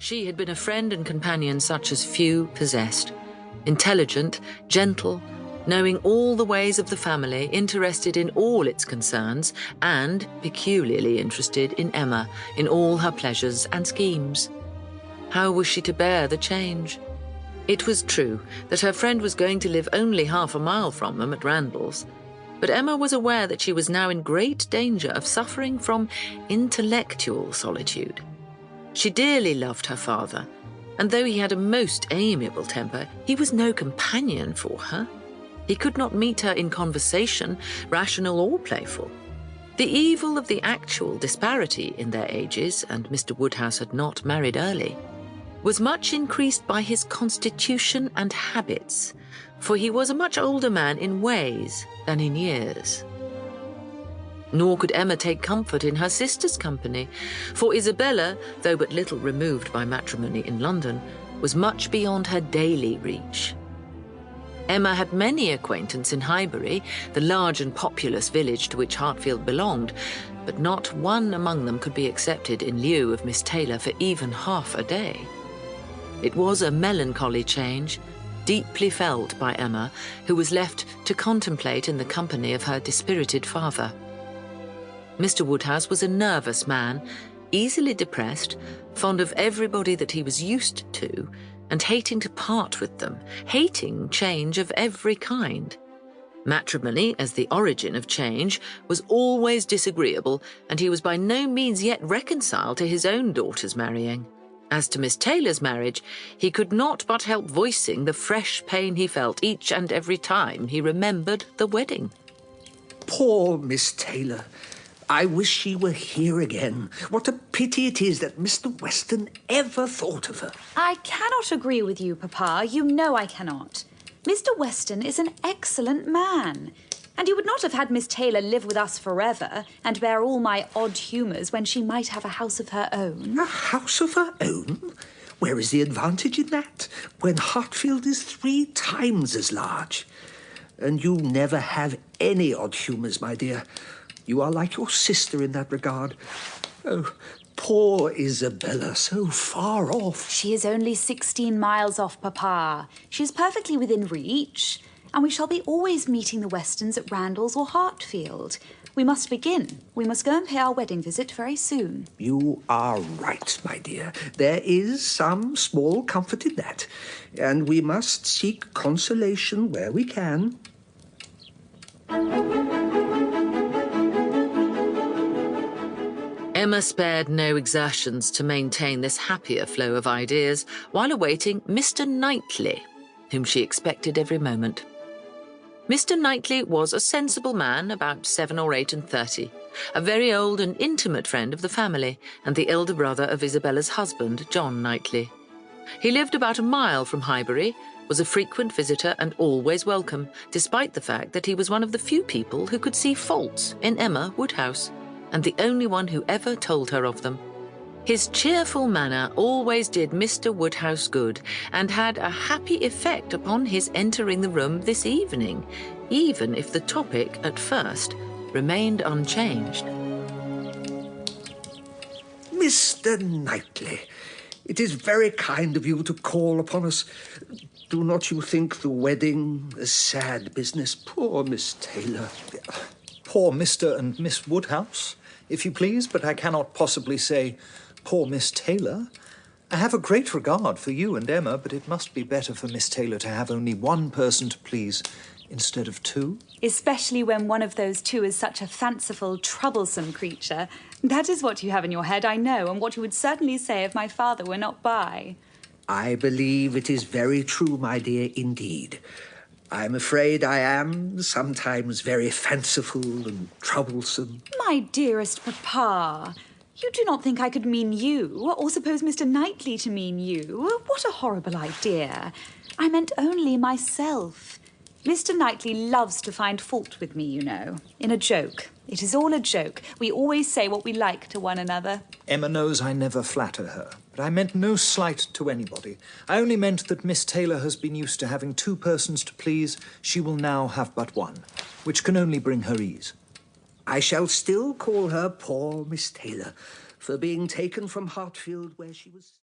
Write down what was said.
She had been a friend and companion such as few possessed. Intelligent, gentle, knowing all the ways of the family, interested in all its concerns, and peculiarly interested in Emma, in all her pleasures and schemes. How was she to bear the change? It was true that her friend was going to live only half a mile from them at Randalls, but Emma was aware that she was now in great danger of suffering from intellectual solitude. She dearly loved her father, and though he had a most amiable temper, he was no companion for her. He could not meet her in conversation, rational or playful. The evil of the actual disparity in their ages, and Mr. Woodhouse had not married early, was much increased by his constitution and habits, for he was a much older man in ways than in years. Nor could Emma take comfort in her sister's company, for Isabella, though but little removed by matrimony in London, was much beyond her daily reach. Emma had many acquaintance in Highbury, the large and populous village to which Hartfield belonged, but not one among them could be accepted in lieu of Miss Taylor for even half a day. It was a melancholy change, deeply felt by Emma, who was left to contemplate in the company of her dispirited father. Mr. Woodhouse was a nervous man, easily depressed, fond of everybody that he was used to, and hating to part with them, hating change of every kind. Matrimony, as the origin of change, was always disagreeable, and he was by no means yet reconciled to his own daughter's marrying. As to Miss Taylor's marriage, he could not but help voicing the fresh pain he felt each and every time he remembered the wedding. Poor Miss Taylor. I wish she were here again. What a pity it is that Mr. Weston ever thought of her. I cannot agree with you, Papa. You know I cannot. Mr. Weston is an excellent man, and he would not have had Miss Taylor live with us forever and bear all my odd humours when she might have a house of her own. A house of her own? Where is the advantage in that, when Hartfield is 3 times as large? And you never have any odd humours, my dear. You are like your sister in that regard. Oh, poor Isabella, so far off. She is only 16 miles off, Papa. She is perfectly within reach, and we shall be always meeting the Westons at Randalls or Hartfield. We must begin. We must go and pay our wedding visit very soon. You are right, my dear. There is some small comfort in that, and we must seek consolation where we can. Emma spared no exertions to maintain this happier flow of ideas while awaiting Mr. Knightley, whom she expected every moment. Mr. Knightley was a sensible man, about 7 or 8 and 30, a very old and intimate friend of the family, and the elder brother of Isabella's husband, John Knightley. He lived about a mile from Highbury, was a frequent visitor and always welcome, despite the fact that he was one of the few people who could see faults in Emma Woodhouse, and the only one who ever told her of them. His cheerful manner always did Mr. Woodhouse good, and had a happy effect upon his entering the room this evening, even if the topic, at first, remained unchanged. Mr. Knightley, it is very kind of you to call upon us. Do not you think the wedding a sad business? Poor Miss Taylor. Poor Mr. and Miss Woodhouse, if you please, but I cannot possibly say poor Miss Taylor. I have a great regard for you and Emma, but it must be better for Miss Taylor to have only one person to please instead of 2. Especially when one of those 2 is such a fanciful, troublesome creature. That is what you have in your head, I know, and what you would certainly say if my father were not by. I believe it is very true, my dear, indeed. I'm afraid I am sometimes very fanciful and troublesome. My dearest Papa, you do not think I could mean you, or suppose Mr. Knightley to mean you? What a horrible idea. I meant only myself. Mr. Knightley loves to find fault with me, you know, in a joke. It is all a joke. We always say what we like to one another. Emma knows I never flatter her, but I meant no slight to anybody. I only meant that Miss Taylor has been used to having 2 persons to please. She will now have but 1, which can only bring her ease. I shall still call her poor Miss Taylor for being taken from Hartfield where she was...